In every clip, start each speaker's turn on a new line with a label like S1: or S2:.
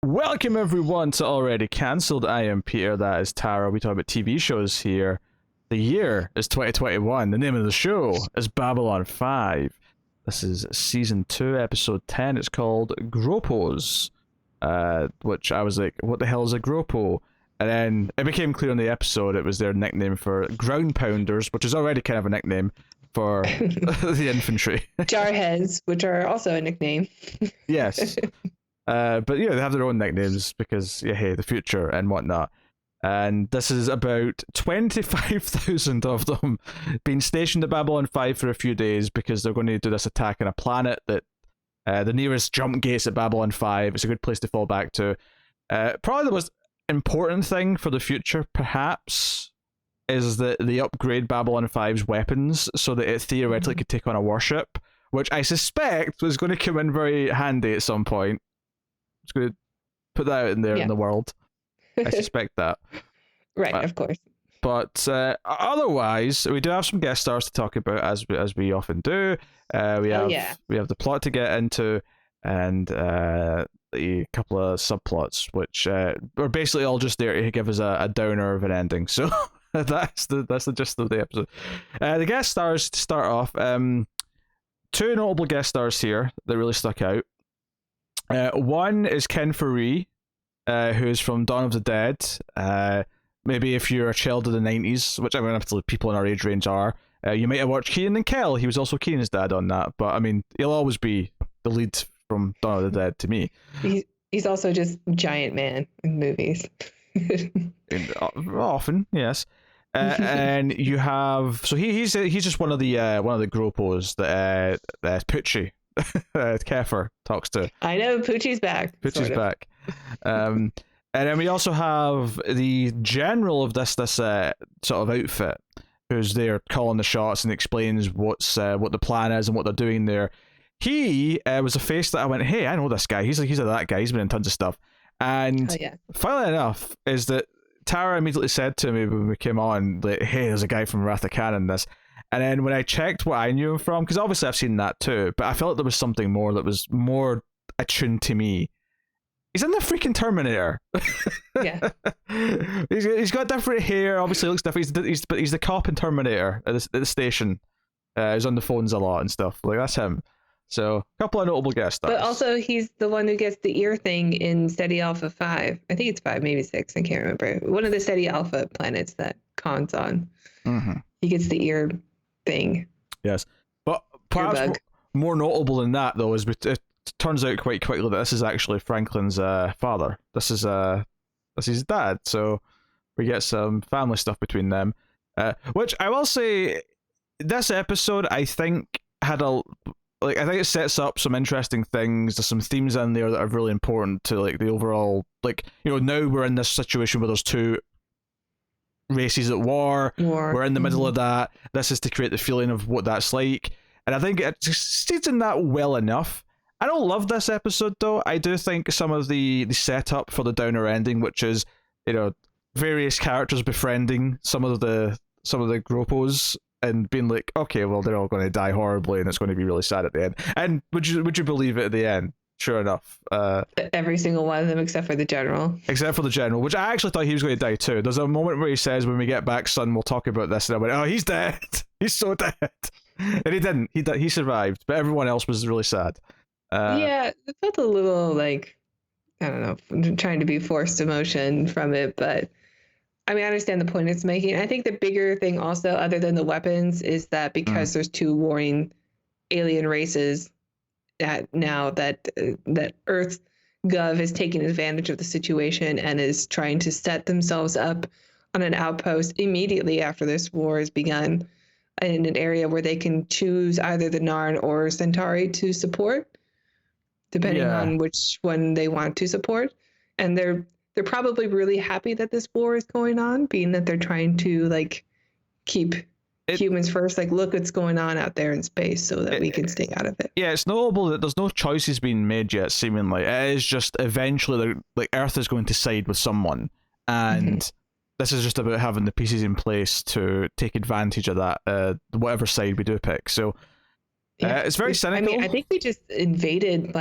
S1: Welcome everyone to Already Cancelled. I am Peter, that is Tara. We talk about TV shows here. The year is 2021. The name of the show is Babylon 5. This is season 2, episode 10. It's called Gropos. Which I was like, what the hell is a Gropo? And then it became clear in the episode it was their nickname for ground pounders, which is already kind of a nickname for the infantry.
S2: Jarheads, which are also a nickname.
S1: Yes. But they have their own nicknames because hey, the future and whatnot. And this is about 25,000 of them being stationed at Babylon 5 for a few days because they're going to do this attack on a planet that the nearest jump gates at Babylon 5. It's a good place to fall back to. Probably the most important thing for the future, perhaps, is that they upgrade Babylon 5's weapons so that it theoretically could take on a warship, which I suspect was going to come in very handy at some point. It's going to put that out in there in the world. I suspect that.
S2: Right, of course.
S1: But otherwise, we do have some guest stars to talk about, as we often do. We have the plot to get into, and a couple of subplots, which are basically all just there to give us a downer of an ending. So that's the gist of the episode. The guest stars to start off. Two notable guest stars here that really stuck out. One is Ken Faree, who's from Dawn of the Dead. Maybe if you're a child of the 90s, which I mean, people in our age range are, you might have watched Kenan and Kel. He was also Kenan's dad on that. But I mean, he'll always be the lead from Dawn of the Dead to me.
S2: He's also just giant man in movies.
S1: Often, yes. And you have he's just one of the Gropos that Poochie Kefir talks to.
S2: I know Poochie's back.
S1: Poochie's back. And then we also have the general of this sort of outfit, who's there calling the shots and explains what the plan is and what they're doing there. He was a face that I went, hey, I know this guy. He's that guy. He's been in tons of stuff. And funnily enough, is that Tara immediately said to me when we came on, like, hey, there's a guy from Wrath of Khan in this. And then when I checked what I knew him from, because obviously I've seen that too, but I felt like there was something more that was more attuned to me. He's in the freaking Terminator.
S2: Yeah.
S1: he's got different hair, obviously looks different. He's the cop in Terminator at the station. He's on the phones a lot and stuff. Like, that's him. So, a couple of notable guest stars.
S2: But also, he's the one who gets the ear thing in Steady Alpha 5. I think it's 5, maybe 6. I can't remember. One of the Steady Alpha planets that Khan's on. Mm-hmm. He gets the ear thing.
S1: Yes. But perhaps more notable than that, though, is it turns out quite quickly that this is actually Franklin's father. This is his dad. So, we get some family stuff between them. Which I will say, this episode, I think, had I think it sets up some interesting things. There's some themes in there that are really important to the overall, now we're in this situation where there's two races at war. We're in the middle of that. This is to create the feeling of what that's like. And I think it succeeds in that well enough. I don't love this episode though. I do think some of the setup for the downer ending, which is, various characters befriending some of the Gropos, and being like, okay, well, they're all going to die horribly, and it's going to be really sad at the end. And would you believe it at the end? Sure enough.
S2: Every single one of them, except for the general.
S1: Except for the general, which I actually thought he was going to die too. There's a moment where he says, when we get back, son, we'll talk about this. And I went, oh, he's dead. He's so dead. And he didn't. He survived. But everyone else was really sad.
S2: Yeah, it felt a little I don't know, trying to be forced emotion from it, but I mean, I understand the point it's making. I think the bigger thing also, other than the weapons, is that because there's two warring alien races now that Earth Gov is taking advantage of the situation and is trying to set themselves up on an outpost immediately after this war has begun in an area where they can choose either the Narn or Centauri to support, depending on which one they want to support. And they're probably really happy that this war is going on, being that they're trying to keep humans first. Look what's going on out there in space so that we can stay out of it.
S1: Yeah, it's notable that there's no choices being made yet, seemingly. It is just eventually Earth is going to side with someone. And this is just about having the pieces in place to take advantage of that, whatever side we do pick. So it's very cynical.
S2: I mean, I think we just invaded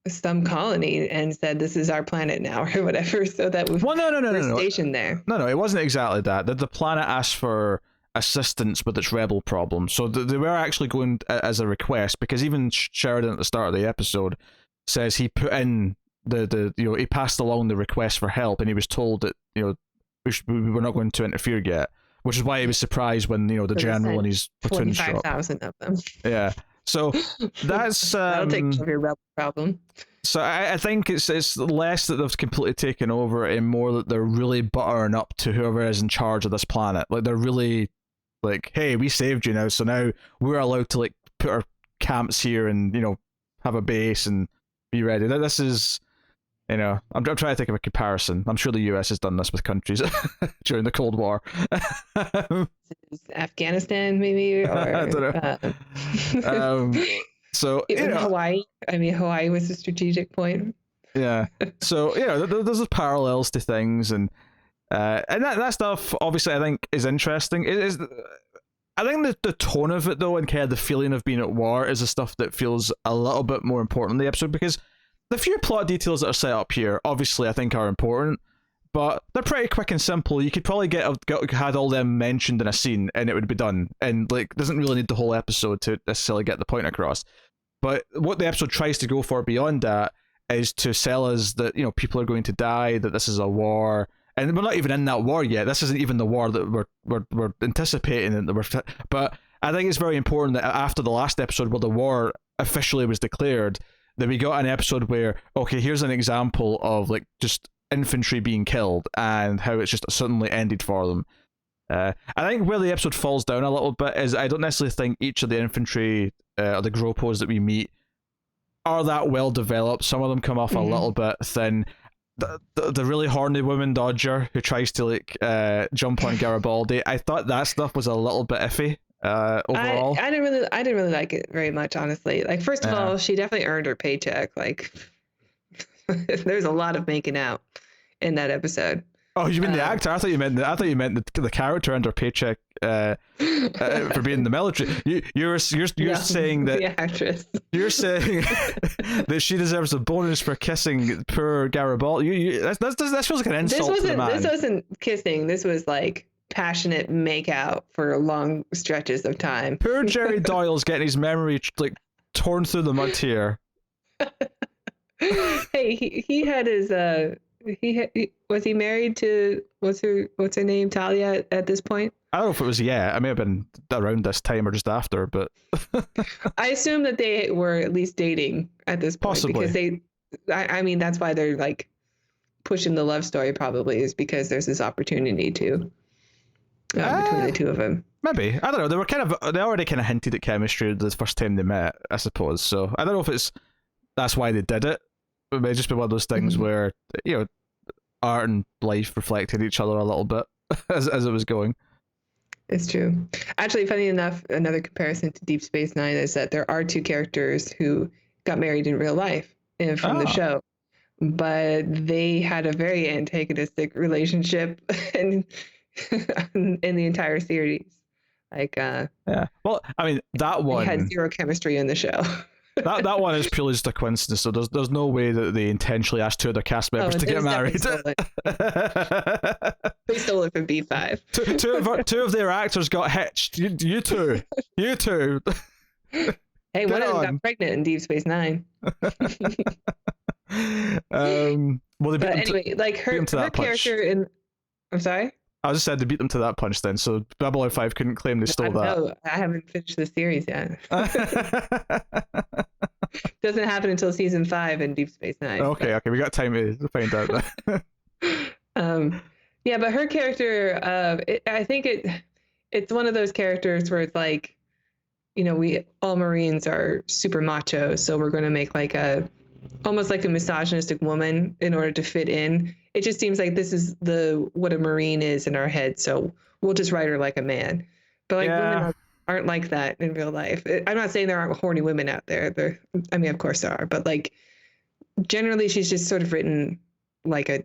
S2: some colony and said, "This is our planet now," or whatever. So that
S1: well,
S2: we're stationed there.
S1: No, it wasn't exactly that. The planet asked for assistance with its rebel problem, so they were actually going as a request, because even Sheridan at the start of the episode says he put in the he passed along the request for help, and he was told that we were not going to interfere yet, which is why he was surprised when the general and his platoon shot.
S2: 25,000 of them.
S1: Yeah, so that's
S2: that'll take care of your rebel problem.
S1: So I think it's less that they've completely taken over and more that they're really buttering up to whoever is in charge of this planet. Like, they're really like, hey, we saved you now, so now we're allowed to like put our camps here and have a base and be ready. This is, I'm trying to think of a comparison. I'm sure the US has done this with countries during the Cold War.
S2: Afghanistan, maybe, or
S1: I don't know. So
S2: Hawaii. I mean, Hawaii was a strategic point.
S1: Yeah. So there's parallels to things, and that stuff obviously I think is interesting. I think the tone of it though, and kind of the feeling of being at war, is the stuff that feels a little bit more important in the episode, because the few plot details that are set up here, obviously I think are important, but they're pretty quick and simple. You could probably had all them mentioned in a scene and it would be done, and like doesn't really need the whole episode to necessarily get the point across. But what the episode tries to go for beyond that is to sell us that people are going to die, that this is a war, and we're not even in that war yet. This isn't even the war that we're anticipating, and but I think it's very important that after the last episode where the war officially was declared, that we got an episode where, okay, here's an example of like just infantry being killed and how it's just suddenly ended for them. I think where the episode falls down a little bit is I don't necessarily think each of the infantry or the Gropos that we meet are that well developed. Some of them come off a little bit thin. The really horny woman Dodger who tries to like jump on Garibaldi, I thought that stuff was a little bit iffy. Overall,
S2: I didn't really like it very much, honestly. Like, first of all, she definitely earned her paycheck. Like, there's a lot of making out in that episode.
S1: Oh, you mean the actor? I thought you meant the character earned her paycheck for being in the military. You're saying that
S2: the actress.
S1: You're saying that she deserves a bonus for kissing poor Garibaldi. That feels like an insult to the man.
S2: This wasn't kissing. This was like passionate make out for long stretches of time.
S1: Poor Jerry Doyle's getting his memory like torn through the mud here.
S2: Hey, he had his was he married to what's her name, Talia, at this point?
S1: I don't know if it was I may have been around this time or just after, but
S2: I assume that they were at least dating at this point.
S1: Possibly.
S2: Because I mean that's why they're like pushing the love story, probably, is because there's this opportunity to between the two of them.
S1: Maybe. I don't know. They already kind of hinted at chemistry the first time they met, I suppose. So I don't know if that's why they did it. It may just be one of those things where art and life reflected each other a little bit as it was going.
S2: It's true. Actually, funny enough, another comparison to Deep Space Nine is that there are two characters who got married in real life from the show, but they had a very antagonistic relationship in the entire series. Like, yeah.
S1: Well, I mean, that one
S2: had zero chemistry in the show.
S1: that one is purely just a coincidence. So there's no way that they intentionally asked two of their cast members to get married.
S2: They stole it from B5.
S1: Two of their actors got hitched. You two.
S2: Hey, one of them got pregnant in Deep Space Nine.
S1: Well, they beat
S2: anyway, like her character in. I'm sorry.
S1: I just said they beat them to that punch then, so Babylon 5 couldn't claim they stole that.
S2: No, I haven't finished the series yet. Doesn't happen until season 5 in Deep Space Nine.
S1: Okay, we got time to find out.
S2: Yeah, but her character, I think it's one of those characters where it's like, we all Marines are super macho, so we're going to make like almost like a misogynistic woman in order to fit in. It just seems like this is what a Marine is in our head, so we'll just write her like a man. But like women aren't like that in real life. I'm not saying there aren't horny women out there. I mean, of course there are, but like generally she's just sort of written like a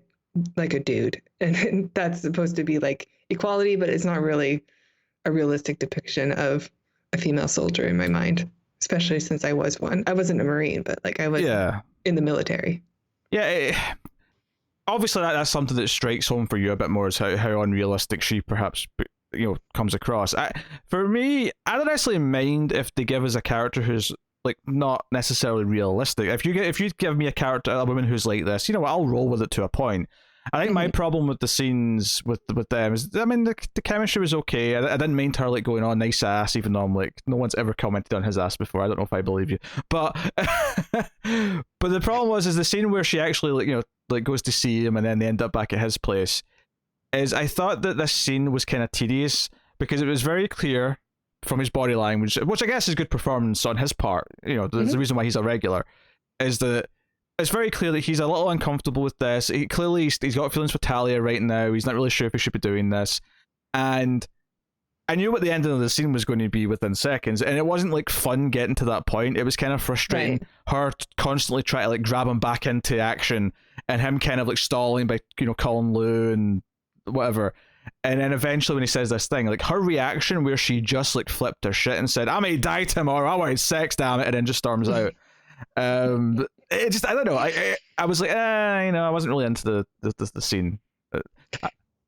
S2: dude, and that's supposed to be like equality, but it's not really a realistic depiction of a female soldier in my mind. especially since I was one. I wasn't a Marine, but like I was in the military.
S1: Yeah. Obviously, that's something that strikes home for you a bit more, is how unrealistic she perhaps comes across. For me, I don't actually mind if they give us a character who's like not necessarily realistic. If you give me a woman who's like this, you know what, I'll roll with it to a point. I think my problem with the scenes with them is, I mean, the chemistry was okay. I didn't mind her like going on nice ass, even though I'm like, no one's ever commented on his ass before. I don't know if I believe you, but but the problem is the scene where she actually like goes to see him and then they end up back at his place. Is I thought that this scene was kind of tedious because it was very clear from his body language, which I guess is good performance on his part. There's the reason why he's a regular, is that it's very clear that he's a little uncomfortable with this. He's got feelings for Talia right now. He's not really sure if he should be doing this. And I knew what the ending of the scene was going to be within seconds, and it wasn't like fun getting to that point. It was kind of frustrating. Her constantly trying to like grab him back into action, and him kind of like stalling by calling Lou and whatever. And then eventually when he says this thing, like her reaction where she just like flipped her shit and said, "I may die tomorrow, I want sex, damn it," and then just storms out. It just, I don't know. I was like, I wasn't really into the scene.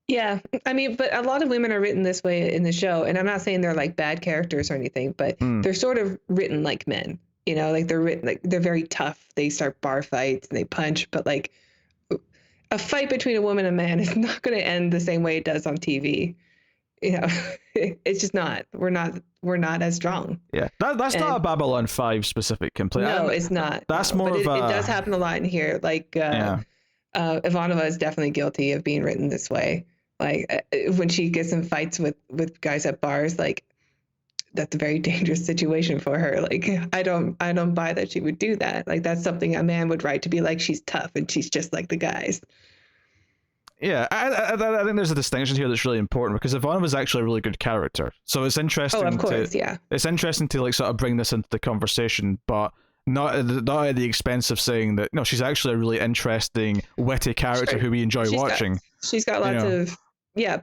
S2: Yeah, I mean, but a lot of women are written this way in the show, and I'm not saying they're like bad characters or anything, but they're sort of written like men. Like they're written like they're very tough. They start bar fights and they punch, but like a fight between a woman and a man is not going to end the same way it does on TV. It's just not. We're not as strong.
S1: Yeah, that's not a Babylon 5 specific complaint.
S2: No, it's not.
S1: That's more of
S2: it does happen a lot in here. Like Ivanova is definitely guilty of being written this way. Like when she gets in fights with guys at bars, like that's a very dangerous situation for her. Like I don't buy that she would do that. Like that's something a man would write, to be like, she's tough and she's just like the guys.
S1: Yeah, I think there's a distinction here that's really important, because Ivanova is actually a really good character. So it's interesting.
S2: Oh, of course, yeah.
S1: It's interesting to like sort of bring this into the conversation, but not at the expense of saying that no, she's actually a really interesting, witty character who we enjoy watching.
S2: She's got lots of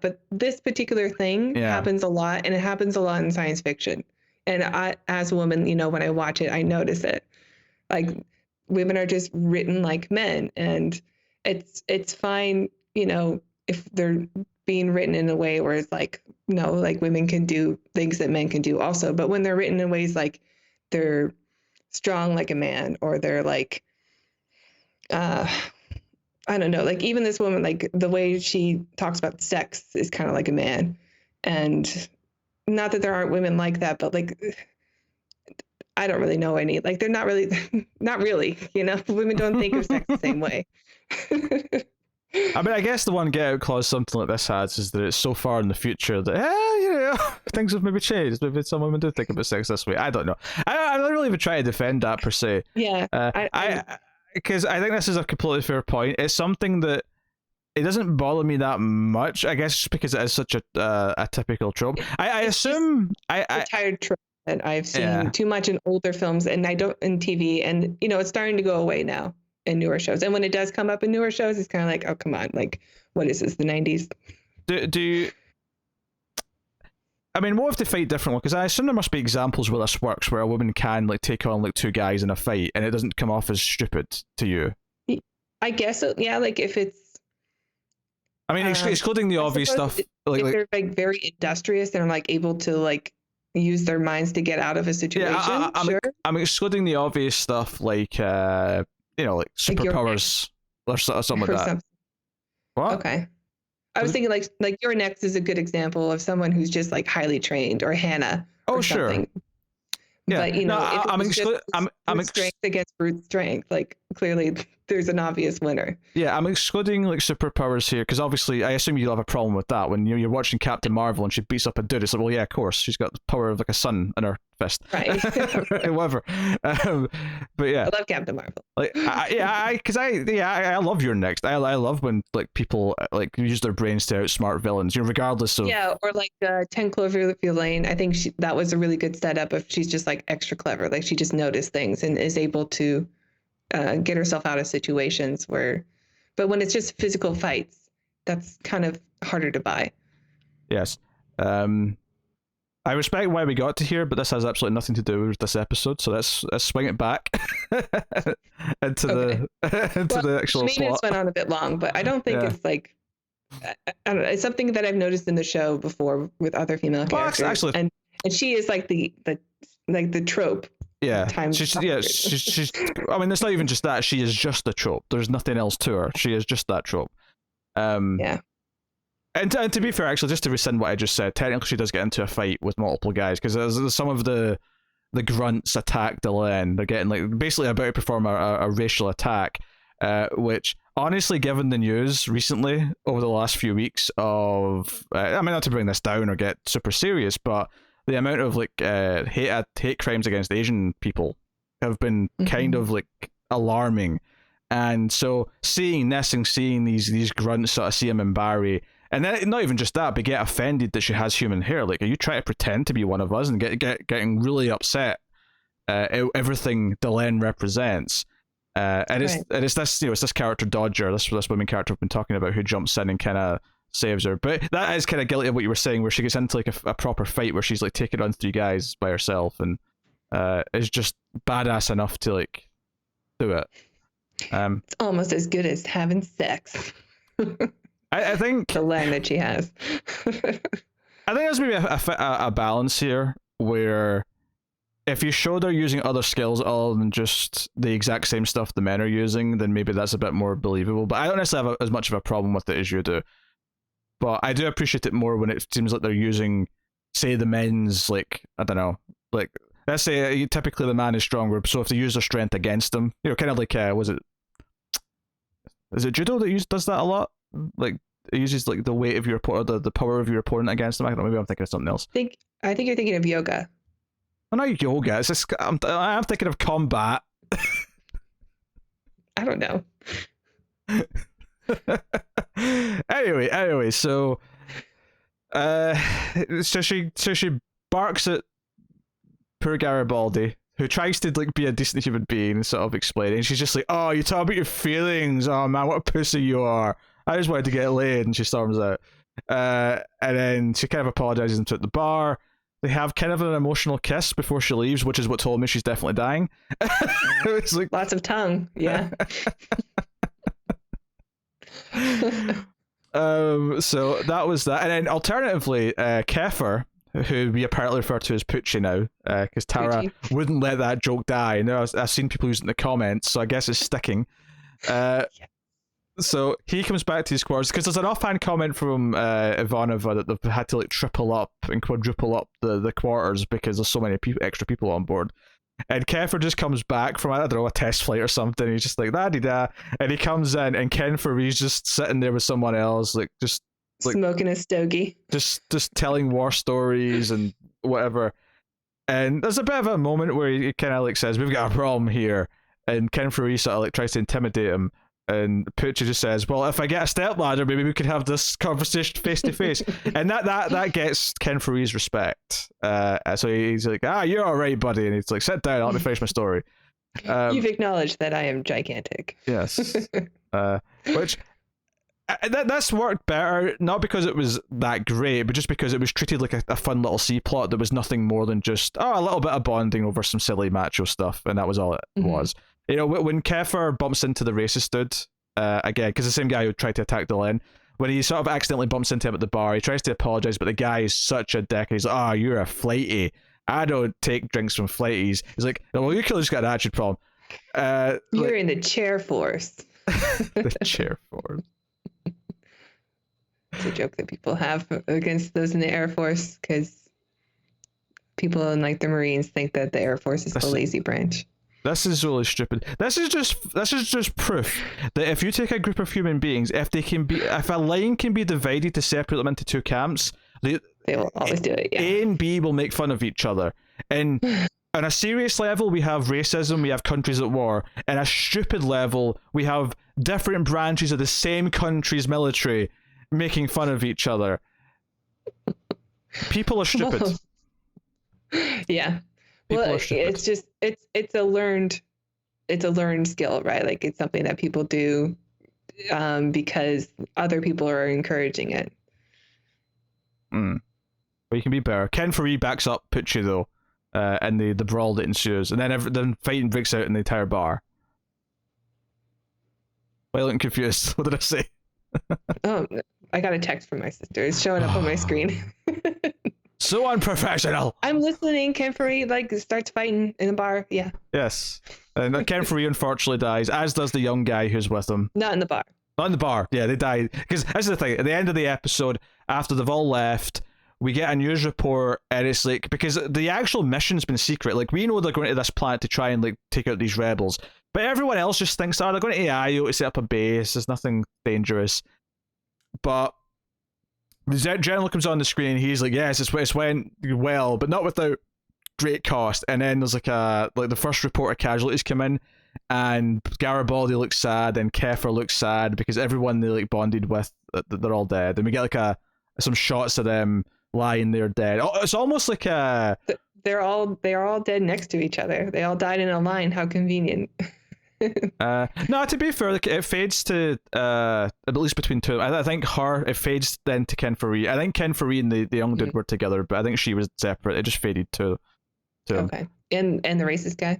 S2: but this particular thing happens a lot, and it happens a lot in science fiction. And I, as a woman, when I watch it, I notice it. Like women are just written like men, and it's fine. If they're being written in a way where it's like, no, like women can do things that men can do also. But when they're written in ways like they're strong like a man, or they're like, I don't know, like even this woman, like the way she talks about sex is kind of like a man. And not that there aren't women like that, but like, I don't really know any, like they're not really, women don't think of sex the same way.
S1: I mean, I guess the one get out clause something like this has is that it's so far in the future that things have maybe changed. Maybe some women do think about sex this way. I don't know. I don't really even try to defend that per se.
S2: Yeah.
S1: Because I think this is a completely fair point. It's something that it doesn't bother me that much. I guess just because it is such a typical trope. I assume
S2: a tired trope that I've seen too much in older films, and I don't in TV, and it's starting to go away now in newer shows. And when it does come up in newer shows, it's kind of like, oh, come on, like, what is this, the 90s?
S1: Do you... I mean, what if they fight differently? Because I assume there must be examples where this works, where a woman can like take on like two guys in a fight, and it doesn't come off as stupid to you.
S2: I guess so, yeah. Like if it's,
S1: I mean, excluding the obvious stuff,
S2: if they're like very industrious and are like able to like use their minds to get out of a situation. Yeah,
S1: I'm excluding the obvious stuff, like like superpowers or something like that. What?
S2: Okay. I was thinking like Your Next is a good example of someone who's just like highly trained, or Hannah.
S1: Oh, sure.
S2: Something.
S1: Yeah.
S2: But I'm strength against brute strength. Like clearly, there's an obvious winner.
S1: Yeah, I'm excluding like superpowers here because obviously, I assume you'll have a problem with that when you're watching Captain Marvel and she beats up a dude. It's like, well, yeah, of course, she's got the power of like a sun in her fist,
S2: right?
S1: Whatever. But yeah,
S2: I love Captain Marvel.
S1: Like, I love Your Next. I love when like people like use their brains to outsmart villains, regardless of.
S2: Yeah, or like 10 Cloverfield Lane. I think that was a really good setup. If she's just like extra clever, like she just noticed things and is able to get herself out of situations where, but when it's just physical fights, that's kind of harder to buy.
S1: Yes. I respect why we got to here, but this has absolutely nothing to do with this episode. So let's swing it back into the into the actual
S2: maybe
S1: plot.
S2: this went on a bit long, but I don't think it's like I don't know. It's something that I've noticed in the show before with other female characters,
S1: actually,
S2: and she is like the trope.
S1: Yeah, she's. I mean, it's not even just that. She is just a trope. There's nothing else to her. She is just that trope.
S2: Yeah.
S1: And to be fair, actually, just to rescind what I just said, technically she does get into a fight with multiple guys because there's some of the grunts attack Delenn. They're getting like basically about to perform a racial attack, which honestly, given the news recently over the last few weeks of, I mean, not to bring this down or get super serious, but the amount of like hate crimes against Asian people have been kind of like alarming, and so seeing this and seeing these grunts sort of see him in Barry. And then not even just that, but get offended that she has human hair. Like, are you trying to pretend to be one of us and getting really upset everything Delenn represents? And it's this it's this character Dodger, this women character we've been talking about, who jumps in and kind of saves her. But that is kind of guilty of what you were saying, where she gets into like a proper fight where she's like taking on 3 guys by herself, and is just badass enough to like do it.
S2: It's almost as good as having sex.
S1: I think
S2: the line that she has.
S1: I think there's maybe a balance here where if you show they're using other skills other than just the exact same stuff the men are using, then maybe that's a bit more believable. But I don't necessarily have as much of a problem with it as you do. But I do appreciate it more when it seems like they're using, say, the men's, like, I don't know, like, let's say typically the man is stronger, so if they use their strength against them, kind of like, is it judo that does that a lot? Like, it uses like the weight of your opponent, the power of your opponent against them. I don't know, maybe I'm thinking of something else.
S2: I think you're thinking of yoga.
S1: Oh, not yoga. It's just I'm thinking of combat.
S2: I don't know.
S1: anyway, so she barks at poor Garibaldi, who tries to like be a decent human being and sort of explain it. And she's just like, "Oh, you talk about your feelings. Oh man, what a pussy you are. I just wanted to get laid," and she storms out. And then she kind of apologizes and at the bar. They have kind of an emotional kiss before she leaves, which is what told me she's definitely dying. It's like
S2: lots of tongue, yeah.
S1: So that was that. And then alternatively, Kefir, who we apparently refer to as Poochie now, because Tara wouldn't let that joke die. Now I've seen people using the comments, so I guess it's sticking. So he comes back to his quarters because there's an offhand comment from Ivanova that they've had to like triple up and quadruple up the quarters because there's so many extra people on board. And Kefir just comes back from, I don't know, a test flight or something. He's just like, da-de-da. And he comes in, and Ken Faree's just sitting there with someone else, like, just... like,
S2: smoking a stogie.
S1: Just telling war stories and whatever. And there's a bit of a moment where he kind of, like, says, "We've got a problem here." And Ken Faree sort of, like, tries to intimidate him. And Poochie just says, "Well, if I get a stepladder, maybe we could have this conversation face to face." And that gets Ken Faree's respect. So he's like, "You're all right, buddy." And he's like, "Sit down, let me finish my story."
S2: You've acknowledged that I am gigantic.
S1: Yes. Which this worked better, not because it was that great, but just because it was treated like a fun little C plot that was nothing more than just a little bit of bonding over some silly macho stuff, and that was all it was. When Kefir bumps into the racist dude, again, because the same guy who tried to attack Delenn, when he sort of accidentally bumps into him at the bar, he tries to apologize, but the guy is such a dick. He's like, "Oh, you're a flighty. I don't take drinks from flighties." He's like, "Well, you clearly just got an attitude problem."
S2: You're in the chair force.
S1: The chair force.
S2: It's a joke that people have against those in the Air Force, because people in like the Marines think that the Air Force is the lazy branch.
S1: This is really stupid. This is just proof that if you take a group of human beings, if a line can be divided to separate them into 2 camps, they
S2: will always do it. Yeah.
S1: A and B will make fun of each other. And on a serious level, we have racism, we have countries at war. On a stupid level, we have different branches of the same country's military making fun of each other. People are stupid.
S2: Yeah. Well, it's just it's a learned skill, right? Like, it's something that people do because other people are encouraging it.
S1: We can be better. Ken Faree backs up Pucci though, and the brawl that ensues, and then fighting breaks out in the entire bar. Violent and confused. What did I say?
S2: Oh, I got a text from my sister. It's showing up on my screen.
S1: So unprofessional.
S2: I'm listening. Ken Faree starts fighting in the bar. Yeah.
S1: Yes, and Ken Faree unfortunately dies, as does the young guy who's with him.
S2: Not in the bar.
S1: Not in the bar. Yeah, they died. Because that's the thing. At the end of the episode, after they've all left, we get a news report, and it's like, because the actual mission's been secret. Like, we know they're going to this planet to try and like take out these rebels, but everyone else just thinks, oh, they're going to Io to set up a base. There's nothing dangerous. But the general comes on the screen, and he's like, yes, it's went well, but not without great cost. And then there's like the first report of casualties come in, and Garibaldi looks sad, and Kefir looks sad because everyone they like bonded with, they're all dead, and we get like some shots of them lying there dead. Oh, it's almost like
S2: they're all dead next to each other. They all died in a line. How convenient.
S1: No, to be fair, like, it fades to at least between two. I think it fades then to Ken Faree. I think Ken Faree and the young dude were together, but I think she was separate. It just faded to
S2: okay. And the racist guy.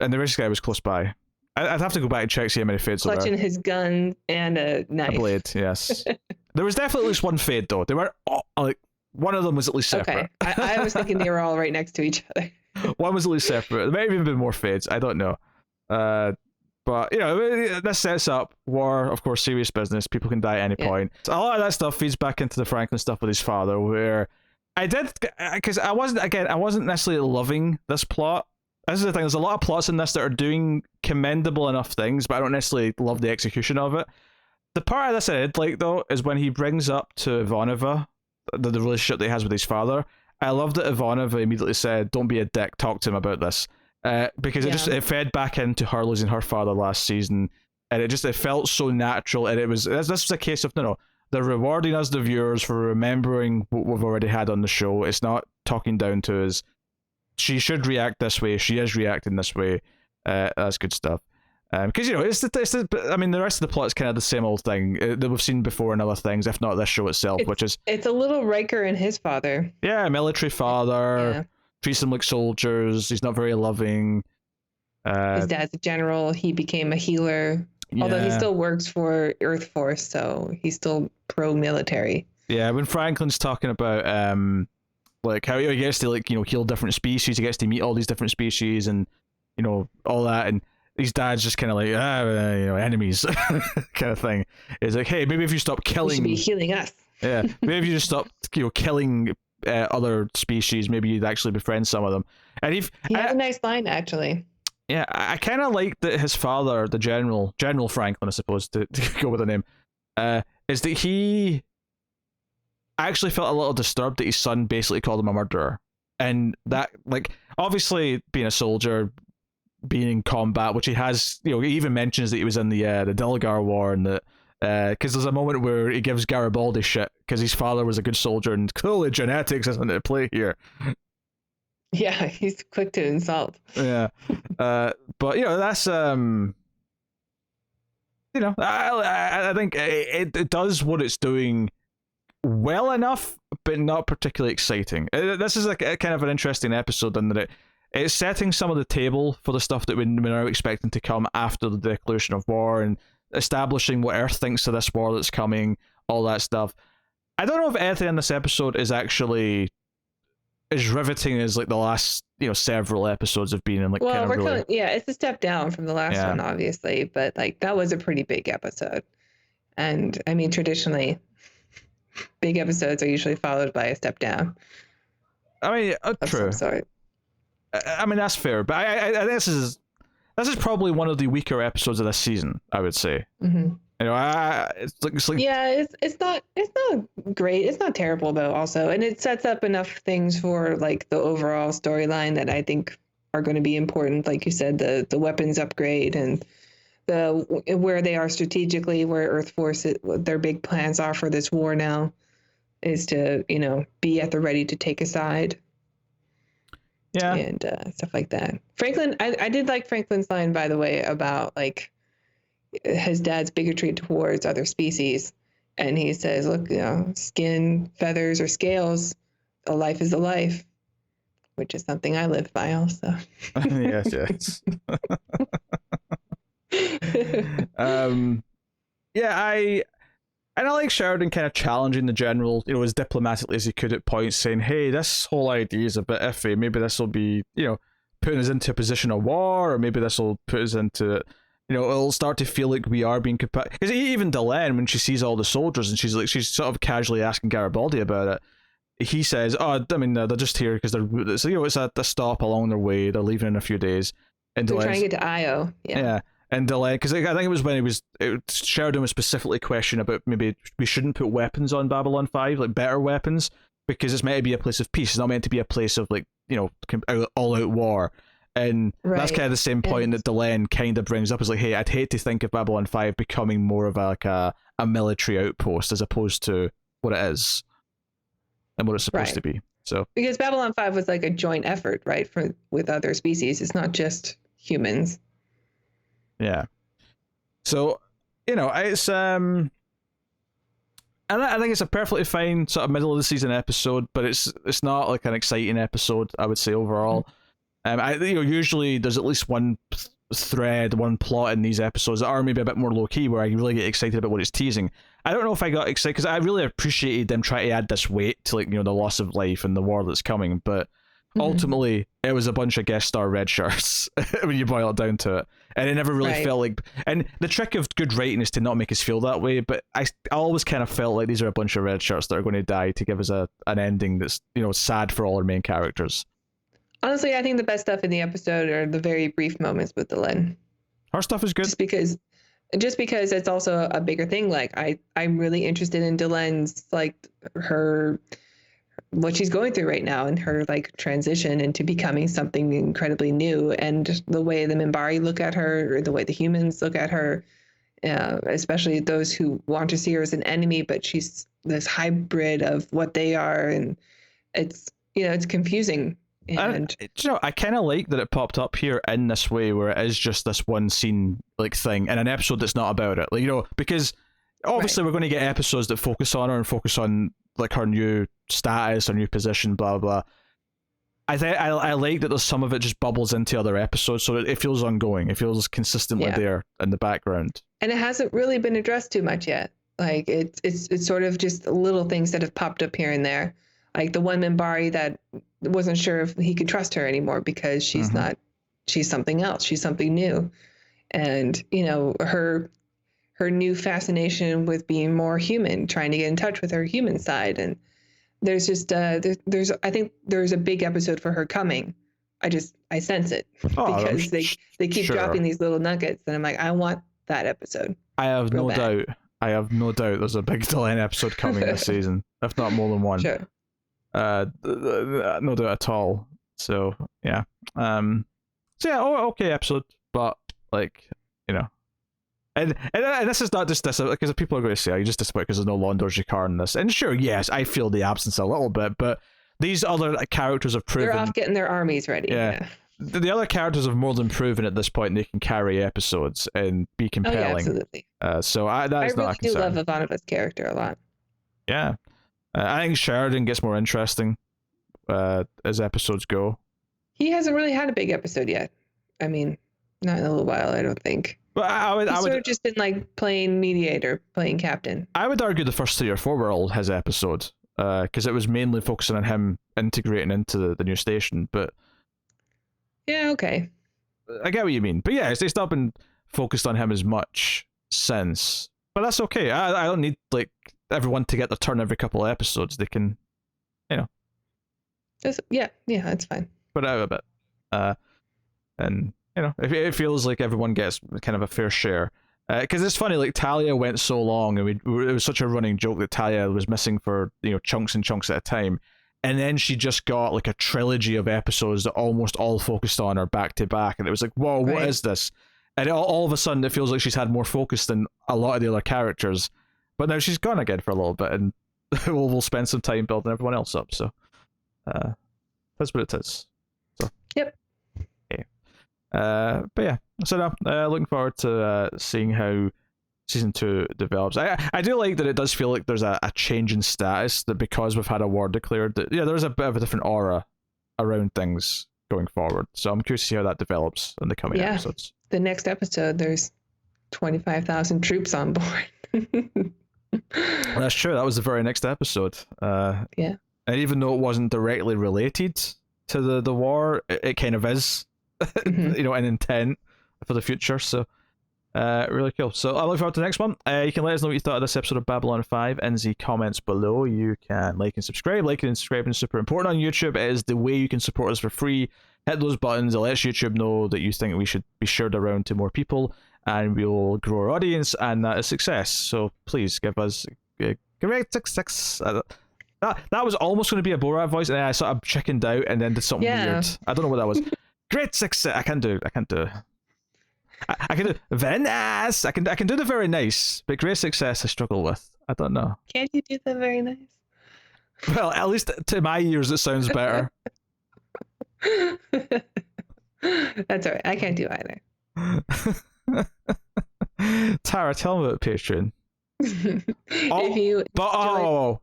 S1: And the racist guy was close by. I'd have to go back and check, see how many fades there.
S2: Clutching his gun and a knife.
S1: A blade, yes. There was definitely at least one fade though. They were like, one of them was at least separate.
S2: Okay, I was thinking they were all right next to each other.
S1: One was at least separate. There may have even been more fades. I don't know. But you know, this sets up war. Of course, serious business. People can die at any point. So a lot of that stuff feeds back into the Franklin stuff with his father, where I did, because I wasn't necessarily loving this plot. This is the thing. There's a lot of plots in this that are doing commendable enough things, but I don't necessarily love the execution of it. The part of this I did like though is when he brings up to Ivanova the relationship that he has with his father. I love that Ivanova immediately said, "Don't be a dick. Talk to him about this." Because it fed back into her losing her father last season, and it felt so natural, and this was a case of they're rewarding us, the viewers, for remembering what we've already had on the show. It's not talking down to us. She should react this way. She is reacting this way. That's good stuff. Because the rest of the plot is kind of the same old thing that we've seen before in other things, if not this show itself,
S2: it's a little Riker and his father.
S1: Yeah, military father. Yeah. Treats them like soldiers. He's not very loving.
S2: His dad's a general. He became a healer. Yeah. Although he still works for Earth Force, so he's still pro-military. Yeah,
S1: when Franklin's talking about like how he gets to heal different species, he gets to meet all these different species and all that, and his dad's just kind of like enemies kind of thing. It's like, hey, maybe if you stop killing,
S2: you should be healing us.
S1: Yeah, maybe if you just stop killing other species, maybe you'd actually befriend some of them. And he
S2: had a nice line, actually.
S1: Yeah, I kind of like that his father, the General Franklin, I suppose, to go with the name, is that he actually felt a little disturbed that his son basically called him a murderer. And that, obviously being a soldier, being in combat, which he has, he even mentions that he was in the Delgar War, and that because there's a moment where he gives Garibaldi shit because his father was a good soldier, and clearly genetics isn't at play here.
S2: Yeah, he's quick to insult.
S1: Yeah, but that's I think it does what it's doing well enough, but not particularly exciting. This is a kind of an interesting episode in that it's setting some of the table for the stuff that we're now expecting to come after the declaration of war, and establishing what Earth thinks of this war that's coming, all that stuff. I don't know if anything in this episode is actually as riveting as the last several episodes have been, and
S2: it's a step down from the last one, obviously, but that was a pretty big episode. And I mean, traditionally big episodes are usually followed by a step down.
S1: I mean, true. I mean, that's fair, but I think this is probably one of the weaker episodes of this season, I would say.
S2: Mm-hmm.
S1: It's like
S2: yeah, it's not great. It's not terrible though, also, and it sets up enough things for the overall storyline that I think are going to be important. Like you said, the weapons upgrade and where they are strategically, where Earth Force, their big plans are for this war now, is to be at the ready to take a side.
S1: Yeah,
S2: and stuff like that. Franklin, I did like Franklin's line, by the way, about his dad's bigotry towards other species, and he says, "Look, skin, feathers, or scales a life is a life, which is something I live by also.
S1: Yes. And I like Sheridan kind of challenging the general, as diplomatically as he could at points, saying, hey, this whole idea is a bit iffy. Maybe this will be, putting us into a position of war, or maybe this will put us into, it'll start to feel like we are being compared. Because even Delenn, when she sees all the soldiers and she's sort of casually asking Garibaldi about it, he says, oh, I mean, they're just here because it's at the stop along their way. They're leaving in a few days. And
S2: they're trying to get to Io.
S1: Yeah. And Delenn, because I think it was when Sheridan was specifically questioning about maybe we shouldn't put weapons on Babylon 5, like better weapons, because it's meant to be a place of peace. It's not meant to be a place of all-out war. And that's kind of the same point that Delenn kind of brings up, is like, hey, I'd hate to think of Babylon 5 becoming more of a military outpost as opposed to what it is and what it's supposed to be. So
S2: because Babylon 5 was like a joint effort, right, with other species. It's not just humans.
S1: Yeah. So, it's and I think it's a perfectly fine sort of middle of the season episode, but it's not like an exciting episode, I would say, overall. Usually there's at least one thread, one plot in these episodes that are maybe a bit more low key, where I really get excited about what it's teasing. I don't know if I got excited because I really appreciated them trying to add this weight to the loss of life and the war that's coming, but ultimately it was a bunch of guest star red shirts when you boil it down to it, and it never really felt like. And the trick of good writing is to not make us feel that way, but I always kind of felt like these are a bunch of red shirts that are going to die to give us an ending that's sad for all our main characters.
S2: Honestly, I think the best stuff in the episode are the very brief moments with Delenn.
S1: Her stuff is good
S2: just because it's also a bigger thing. Like I'm really interested in Delenn's what she's going through right now, and her transition into becoming something incredibly new, and the way the Minbari look at her, or the way the humans look at her, especially those who want to see her as an enemy, but she's this hybrid of what they are, and it's it's confusing. And
S1: I kind of like that it popped up here in this way, where it is just this one scene thing in an episode that's not about it, because obviously we're going to get episodes that focus on her and focus on her new status, her new position, blah blah. I like that there's some of it just bubbles into other episodes, so it feels ongoing. It feels consistently there in the background, and
S2: it hasn't really been addressed too much yet. It's sort of just little things that have popped up here and there. Like the one Minbari that wasn't sure if he could trust her anymore because she's not, she's something else. She's something new. And, her new fascination with being more human, trying to get in touch with her human side. And there's just, I think there's a big episode for her coming. I sense it because they keep dropping these little nuggets. And I'm like, I want that episode.
S1: I have no doubt there's a big Delenn episode coming this season, if not more than one.
S2: Sure.
S1: No doubt at all. So yeah, okay episode, but and this is not just this, because people are going to say, you just disappointed because there's no Londo Jakar in this, and sure, yes, I feel the absence a little bit, but these other characters have proven
S2: they're off getting their armies ready. Yeah.
S1: The other characters have more than proven at this point they can carry episodes and be compelling.
S2: Oh, yeah, absolutely.
S1: So I really
S2: do love Ivanova's character a lot.
S1: Yeah. I think Sheridan gets more interesting as episodes go.
S2: He hasn't really had a big episode yet. I mean, not in a little while, I don't think.
S1: But
S2: He's sort of just been playing mediator, playing captain.
S1: I would argue the first 3 or 4 were all his episodes, because it was mainly focusing on him integrating into the new station. But
S2: yeah, okay.
S1: I get what you mean. But yeah, it's not been focused on him as much since. But that's okay. I don't need everyone to get their turn every couple of episodes. They can,
S2: yeah, that's fine.
S1: Put out a bit, and it feels like everyone gets kind of a fair share. Because it's funny, Talia went so long, and it was such a running joke that Talia was missing for chunks and chunks at a time, and then she just got a trilogy of episodes that almost all focused on her back to back, and it was like, whoa, what is this? And all of a sudden, it feels like she's had more focus than a lot of the other characters. But now she's gone again for a little bit, and we'll spend some time building everyone else up. So that's what it is. So
S2: yep.
S1: Okay. But yeah, so now looking forward to seeing how season 2 develops. I do like that it does feel like there's a change in status, that because we've had a war declared, that there's a bit of a different aura around things going forward. So I'm curious to see how that develops in the coming episodes.
S2: The next episode, there's 25,000 troops on board.
S1: That's true. That was the very next episode.
S2: Yeah.
S1: And even though it wasn't directly related to the war, it kind of is, in intent for the future. So, really cool. So I look forward to the next one. You can let us know what you thought of this episode of Babylon 5 in the comments below. You can like and subscribe. Liking and subscribing is super important on YouTube. It is the way you can support us for free. Hit those buttons. It lets YouTube know that you think we should be shared around to more people, and we'll grow our audience, and that is success. So please give us a great success. That was almost going to be a Borat voice, and then I sort of chickened out and then did something weird. I don't know what that was. Great success. I can do. I can do very nice. I can do the very nice, but great success I struggle with. I don't know.
S2: Can't you do the very nice?
S1: Well, at least to my ears, it sounds better.
S2: That's all right. I can't do either.
S1: Tara, tell me about Patreon.
S2: If you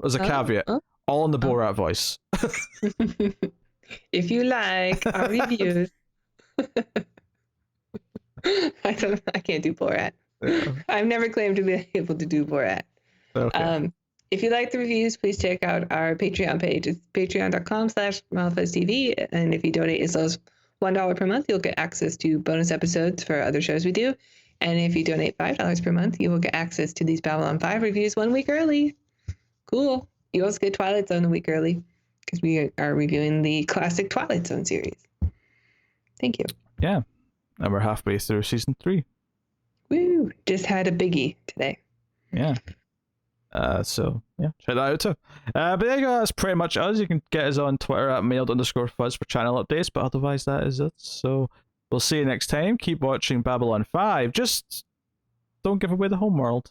S1: there's a caveat. All in the Borat voice.
S2: If you like our reviews, I can't do Borat. Yeah. I've never claimed to be able to do Borat. Okay. If you like the reviews, please check out our Patreon page. It's patreon.com/MouthFuzzTV. And if you donate as low as $1 per month, you'll get access to bonus episodes for other shows we do. And if you donate $5 per month, you will get access to these Babylon 5 reviews 1 week early. Cool. You also get Twilight Zone a week early because we are reviewing the classic Twilight Zone series. Thank you.
S1: Yeah. And we're halfway through season 3.
S2: Woo! Just had a biggie today.
S1: Yeah. So yeah, check that out too. But there you go, that's pretty much us. You can get us on Twitter at mailed_fuzz for channel updates, but otherwise that is it. So we'll see you next time. Keep watching Babylon 5. Just don't give away the home world.